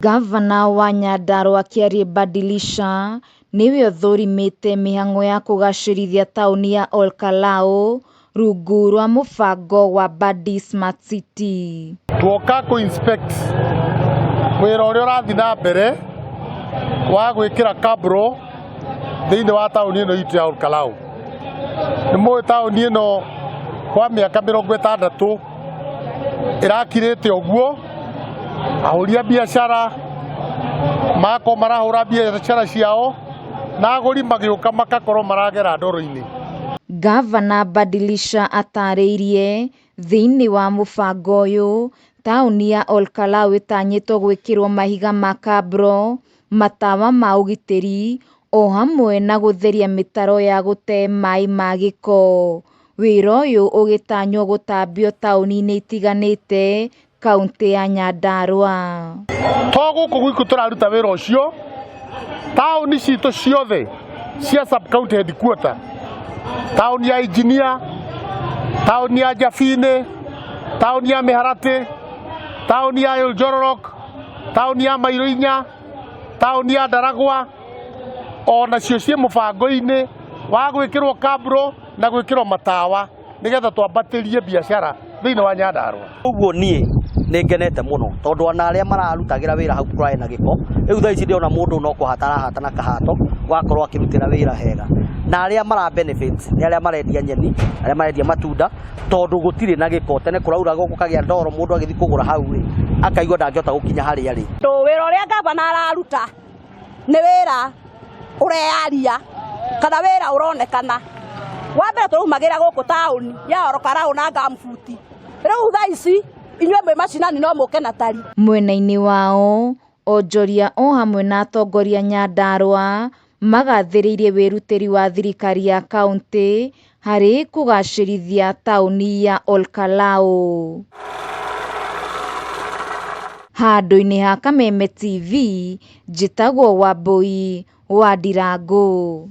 Gavana wa Nyandarua Kĩarĩ Badilisha niwe ũthũrimĩte mĩhang'o ya kũgacĩrithia taũni ya Olkalau rungu rwa mũbango wa Badi Smart City. Tuoka ku inspect wĩra ũrĩa ũrathiĩ na mbere wa gwĩkĩra kabro thĩinĩ wa taũni ĩno itũ ya Olkalau. Nĩ mũĩ taũni ĩno kwa mĩaka 60 ĩrakirĩte ũguo, ahũri a biacara mako marahũra biacara ciao na agũri magĩũka makakorwo maragera ndoro-inĩ. Gavana Badilisha atarĩirie thĩinĩ wa mũbango ũyũ taũni ya Olkalau ĩtanyĩtwo gwĩkĩrwo mahiga ma kabro, matawa ma ũgitĩri o hamwe na gũtheria mĩtaro ya gũte maĩ ma gĩko. Wĩra ũyũ ũgĩtanywo gũtambio taũni-inĩ itiganĩte kaũntĩ ya Nyandarua. To gũkũ gwitũ tũraruta wĩra ũcio, taũni citũ ciothe cia sub county headquarter, taũni ya Engineer, taũni ya Njabine, taũni ya Mĩharatĩ, taũni ya Oljororok, taũni ya Mairuinya, taũni ya Ndaragwa, ona cio ciĩ mũbango-inĩ wa gwĩkĩrwo kabro na gwĩkĩrwo matawa nĩgetha twambatĩrie biacara thĩinĩ wa Nyandarua. Ũguo niĩ nĩngenete mũno tondũ ona arĩa mararutagĩra wĩra hau kũraya na gĩko rĩu thaa ici ndĩona mũndũ no kũhata na kahato wakorwo akĩrutĩra wĩra hega, na arĩa mara benefit nĩ arĩa marendia nyeni, arĩa marendia matunda tondũ gũtirĩ na gĩko. Tene kũraura gũkũ kagĩa ndoro, mũndũ agĩthiĩ kũgũra hau rĩ akaigua ndangĩhota gũkinya harĩa rĩ. Wĩra ũrĩa gavana araruta nĩ wĩra ũrearia kana wĩra ũronekana. Wa mbere tũrumagĩra gũkũ taũni ya Olkalau na Gambuti, rĩu thaa ici inyuĩ mwĩ macinani no mũke na tari. Mwena-inĩ wao onjoria o hamwe na atongoria Nyandarua magathĩrĩirie wĩrutĩri wa thirikari ya kaũntĩ harĩ kũgacĩrithia taũni ya Olkalau. Handũ-inĩ ha Kameme TV, njĩtagwo Wambui wa Ndirangu.